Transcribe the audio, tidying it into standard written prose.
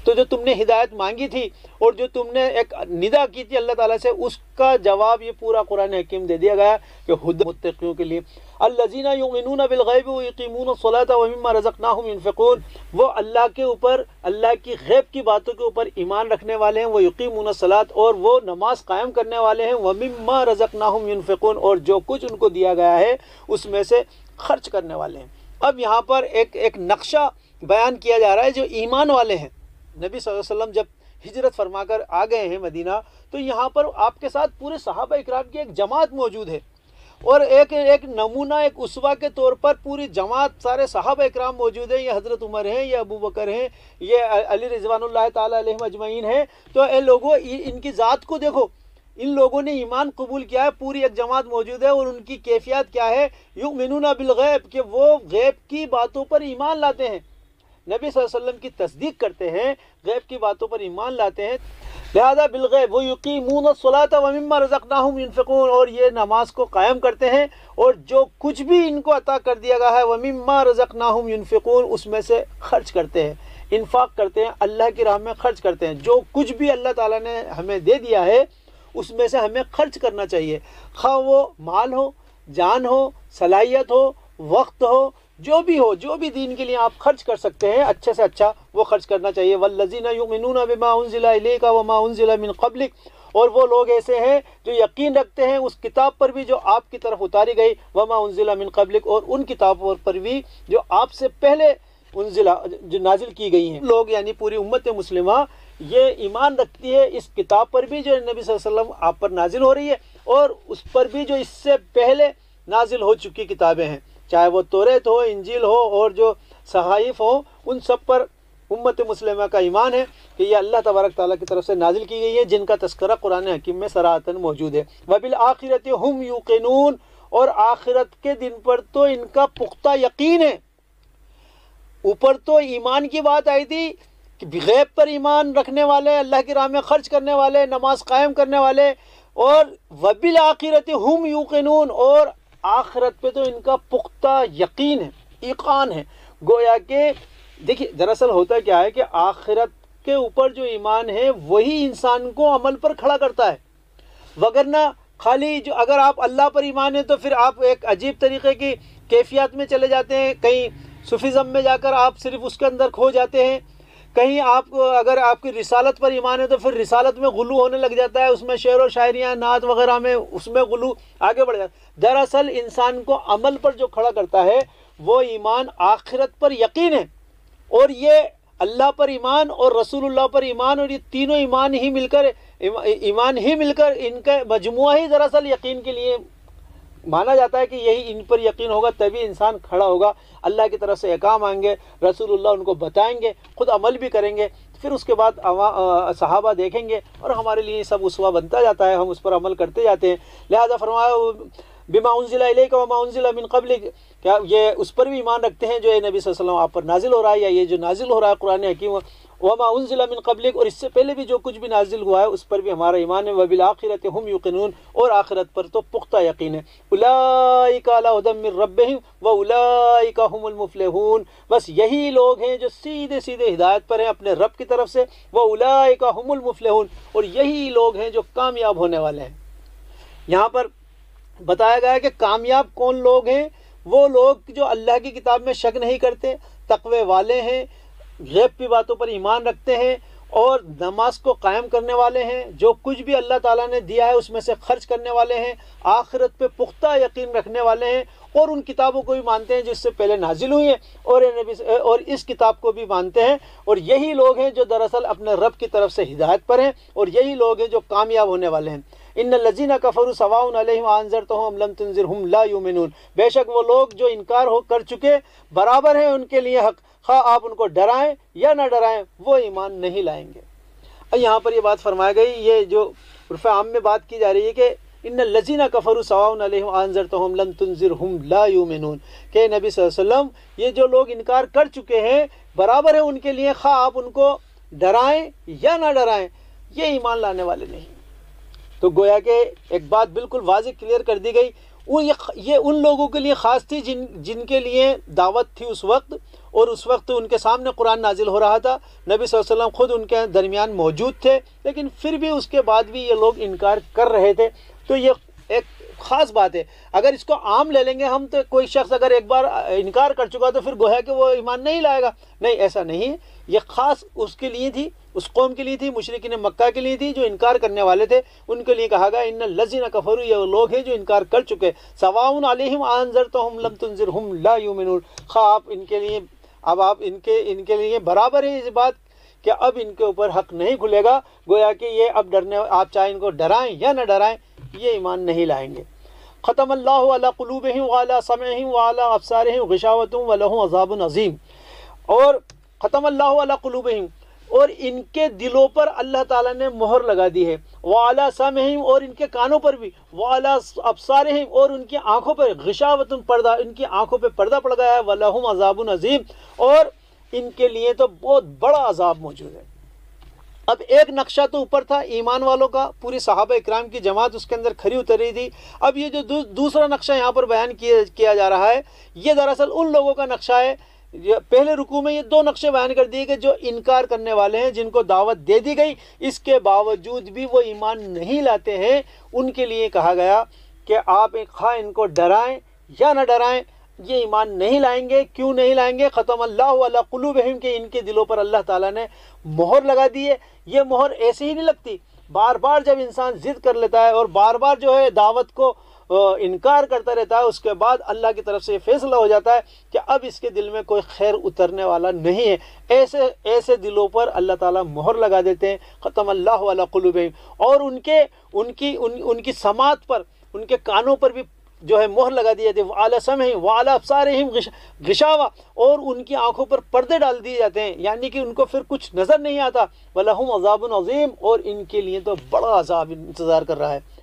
تو جو تم نے ہدایت مانگی تھی اور جو تم نے ایک ندا کی تھی اللہ تعالیٰ سے، اس کا جواب یہ پورا قرآن حکیم دے دیا گیا کہ ہدی متقیوں کے لیے، الذین یؤمنون بالغیب ویقیمون الصلاۃ ومما رزقناہم ینفقون، وہ اللہ کے اوپر، اللہ کی غیب کی باتوں کے اوپر ایمان رکھنے والے ہیں، ویقیمون الصلاۃ، اور وہ نماز قائم کرنے والے ہیں، ومما رزقناہم ینفقون، اور جو کچھ ان کو دیا گیا ہے اس میں سے خرچ کرنے والے ہیں۔ اب یہاں پر ایک نقشہ بیان کیا جا رہا ہے جو ایمان والے ہیں۔ نبی صلی اللہ علیہ وسلم جب ہجرت فرما کر آ گئے ہیں مدینہ، تو یہاں پر آپ کے ساتھ پورے صحابہ اکرام کی ایک جماعت موجود ہے، اور ایک نمونہ، ایک اسوہ کے طور پر پوری جماعت، سارے صحابہ اکرام موجود ہیں۔ یہ حضرت عمر ہیں، یہ ابو بکر ہیں، یہ علی رضوان اللہ تعالیٰ علیہم اجمعین ہیں۔ تو اے لوگوں، ان کی ذات کو دیکھو، ان لوگوں نے ایمان قبول کیا ہے، پوری ایک جماعت موجود ہے، اور ان کی کیفیت کیا ہے؟ یؤمنون بالغیب، کہ وہ غیب کی باتوں پر ایمان لاتے ہیں، نبی صلی اللہ علیہ وسلم کی تصدیق کرتے ہیں، غیب کی باتوں پر ایمان لاتے ہیں۔ لہذا بالغیب ویقیمون الصلاۃ ومما رزقناہم ینفقون، اور یہ نماز کو قائم کرتے ہیں، اور جو کچھ بھی ان کو عطا کر دیا گیا ہے ومما رزقناہم ینفقون، اس میں سے خرچ کرتے ہیں، انفاق کرتے ہیں، اللہ کی راہ میں خرچ کرتے ہیں۔ جو کچھ بھی اللہ تعالیٰ نے ہمیں دے دیا ہے اس میں سے ہمیں خرچ کرنا چاہیے، خواہ وہ مال ہو، جان ہو، صلاحیت ہو، وقت ہو، جو بھی دین کے لیے آپ خرچ کر سکتے ہیں، اچھے سے اچھا وہ خرچ کرنا چاہیے۔ والذین یؤمنون بما انزل الیک وما انزل من قبلک، اور وہ لوگ ایسے ہیں جو یقین رکھتے ہیں اس کتاب پر بھی جو آپ کی طرف اتاری گئی، وما انزل من قبلک، اور ان کتابوں پر بھی جو آپ سے پہلے جو نازل کی گئی ہیں۔ لوگ یعنی پوری امت مسلمہ یہ ایمان رکھتی ہے اس کتاب پر بھی جو نبی صلی اللہ علیہ وسلم آپ پر نازل ہو رہی ہے، اور اس پر بھی جو اس سے پہلے نازل ہو چکی کتابیں ہیں، چاہے وہ توریت ہو، انجیل ہو، اور جو صحائف ہو، ان سب پر امت مسلمہ کا ایمان ہے کہ یہ اللہ تبارک تعالیٰ کی طرف سے نازل کی گئی ہے، جن کا تذکرہ قرآن حکیم میں صراحتاً موجود ہے۔ وبالآخرۃ ہم یوقنون، اور آخرت کے دن پر تو ان کا پختہ یقین ہے۔ اوپر تو ایمان کی بات آئی تھی کہ غیب پر ایمان رکھنے والے، اللہ کی راہ میں خرچ کرنے والے، نماز قائم کرنے والے، اور وبالآخرۃ ہم یوقنون، اور آخرت پہ تو ان کا پختہ یقین ہے، ایقان ہے۔ گویا کہ دیکھیے دراصل ہوتا کیا ہے کہ آخرت کے اوپر جو ایمان ہے وہی انسان کو عمل پر کھڑا کرتا ہے، وگرنہ خالی جو اگر آپ اللہ پر ایمان ہے تو پھر آپ ایک عجیب طریقے کی کیفیت میں چلے جاتے ہیں، کہیں صوفیزم میں جا کر آپ صرف اس کے اندر کھو جاتے ہیں، کہیں آپ اگر آپ کی رسالت پر ایمان ہے تو پھر رسالت میں غلو ہونے لگ جاتا ہے، اس میں شعر و شاعریاں، نعت وغیرہ میں اس میں غلو آگے بڑھ جاتا ہے۔ دراصل انسان کو عمل پر جو کھڑا کرتا ہے وہ ایمان آخرت پر یقین ہے، اور یہ اللہ پر ایمان اور رسول اللہ پر ایمان، اور یہ تینوں ایمان ہی مل کر ان کا مجموعہ ہی دراصل یقین کے لیے مانا جاتا ہے کہ یہی ان پر یقین ہوگا تبھی انسان کھڑا ہوگا، اللہ کی طرف سے احکام آئیں گے، رسول اللہ ان کو بتائیں گے، خود عمل بھی کریں گے، پھر اس کے بعد صحابہ دیکھیں گے، اور ہمارے لیے سب اسوہ بنتا جاتا ہے، ہم اس پر عمل کرتے جاتے ہیں۔ لہذا فرمایا بما انزل الیک وما انزل من قبلک، کیا یہ اس پر بھی ایمان رکھتے ہیں جو نبی صلی اللہ علیہ وسلم آپ پر نازل ہو رہا ہے، یا یہ جو نازل ہو رہا ہے قرآن حکیم، وما انزل من قبلک، اور اس سے پہلے بھی جو کچھ بھی نازل ہوا ہے اس پر بھی ہمارا ایمان ہے۔ وبالآخرۃ ہم یوقنون، اور آخرت پر تو پختہ یقین ہے۔ اولئک علی ھدی من ربہم واولئک ھم المفلحون، بس یہی لوگ ہیں جو سیدھے سیدھے ہدایت پر ہیں اپنے رب کی طرف سے، واولئک ھم المفلحون، اور یہی لوگ ہیں جو کامیاب ہونے والے ہیں۔ یہاں پر بتایا گیا ہے کہ کامیاب کون لوگ ہیں؟ وہ لوگ جو اللہ کی کتاب میں شک نہیں کرتے، تقوی والے ہیں، غیب کی باتوں پر ایمان رکھتے ہیں، اور نماز کو قائم کرنے والے ہیں، جو کچھ بھی اللہ تعالیٰ نے دیا ہے اس میں سے خرچ کرنے والے ہیں، آخرت پہ پختہ یقین رکھنے والے ہیں، اور ان کتابوں کو بھی مانتے ہیں جس سے پہلے نازل ہوئی ہیں، اور اس کتاب کو بھی مانتے ہیں، اور یہی لوگ ہیں جو دراصل اپنے رب کی طرف سے ہدایت پر ہیں، اور یہی لوگ ہیں جو کامیاب ہونے والے ہیں۔ ان الذین کفروا سواء علیہم اانذرتہم ام لم تنذرہم لا یؤمنون، بے شک وہ لوگ جو انکار کر چکے برابر ہیں ان کے لیے حق، خواہ آپ ان کو ڈرائیں یا نہ ڈرائیں وہ ایمان نہیں لائیں گے۔ یہاں پر یہ بات فرمائی گئی، یہ جو عرف عام میں بات کی جا رہی ہے کہ ان الذین کفروا سواء علیہم انذرتہم لم تنذرہم لا یؤمنون، کہ نبی صلی اللہ علیہ وسلم یہ جو لوگ انکار کر چکے ہیں برابر ہے ان کے لیے، خواہ آپ ان کو ڈرائیں یا نہ ڈرائیں، یہ ایمان لانے والے نہیں۔ تو گویا کہ ایک بات بالکل واضح کلیئر کر دی گئی، یہ ان لوگوں کے لیے خاص تھی جن کے لیے دعوت تھی اس وقت، اور اس وقت ان کے سامنے قرآن نازل ہو رہا تھا، نبی صلی اللہ علیہ وسلم خود ان کے درمیان موجود تھے، لیکن پھر بھی اس کے بعد بھی یہ لوگ انکار کر رہے تھے۔ تو یہ ایک خاص بات ہے۔ اگر اس کو عام لے لیں گے ہم، تو کوئی شخص اگر ایک بار انکار کر چکا تو پھر گویا کہ وہ ایمان نہیں لائے گا، نہیں، ایسا نہیں ہے۔ یہ خاص اس کے لیے تھی، اس قوم کے لیے تھی، مشرکین مکہ کے لیے تھی جو انکار کرنے والے تھے، ان کے لیے کہا گیا ان الذین کفروا، یہ لوگ ہیں جو انکار کر چکے، سواء علیہم انذرتہم لم تنذرہم لا یؤمنون، خواہ آپ ان کے لیے، اب آپ ان کے لیے برابر ہے اس بات کہ اب ان کے اوپر حق نہیں کھلے گا، گویا کہ یہ اب ڈرنے، آپ چاہے ان کو ڈرائیں یا نہ ڈرائیں، یہ ایمان نہیں لائیں گے۔ ختم اللہ علی قلوبہم وعلی سمعہم وعلی ابصارہم غشاوۃ ولہم عذاب عظیم، اور ختم اللہ علی قلوبہم، اور ان کے دلوں پر اللہ تعالیٰ نے مہر لگا دی ہے، وعلی سمعہم، اور ان کے کانوں پر بھی، وعلی ابصارہم، اور ان کی آنکھوں پر، غشاوۃ پردہ، ان کی آنکھوں پہ پردہ پڑ گیا ہے، ولہم عذاب عظیم، اور ان کے لیے تو بہت بڑا عذاب موجود ہے۔ اب ایک نقشہ تو اوپر تھا ایمان والوں کا، پوری صحابہ اکرام کی جماعت اس کے اندر کھری اتر رہی تھی۔ اب یہ جو دوسرا نقشہ یہاں پر بیان کیا جا رہا ہے، یہ دراصل ان لوگوں کا نقشہ ہے۔ پہلے رکوع میں یہ دو نقشے بیان کر دیے کہ جو انکار کرنے والے ہیں، جن کو دعوت دے دی گئی، اس کے باوجود بھی وہ ایمان نہیں لاتے ہیں، ان کے لیے کہا گیا کہ آپ خواہ ان کو ڈرائیں یا نہ ڈرائیں، یہ ایمان نہیں لائیں گے۔ کیوں نہیں لائیں گے؟ ختم اللہ علی قلوبہم، کہ ان کے دلوں پر اللہ تعالیٰ نے مہر لگا دی ہے۔ یہ مہر ایسے ہی نہیں لگتی، بار بار جب انسان ضد کر لیتا ہے اور بار بار جو ہے دعوت کو انکار کرتا رہتا ہے، اس کے بعد اللہ کی طرف سے یہ فیصلہ ہو جاتا ہے کہ اب اس کے دل میں کوئی خیر اترنے والا نہیں ہے، ایسے دلوں پر اللہ تعالیٰ مہر لگا دیتے ہیں۔ ختم اللہ علی قلوبہم، اور ان کی سماعت پر، ان کے کانوں پر بھی جو ہے مہر لگا دی جاتی ہے، وعلی سمعہم وعلی ابصارہم غشاوہ، اور ان کی آنکھوں پر پردے ڈال دیے جاتے ہیں، یعنی کہ ان کو پھر کچھ نظر نہیں آتا، وَلَهُمْ عَذَابٌ عَظِيمٌ، اور ان کے لیے تو بڑا عذاب انتظار کر رہا ہے۔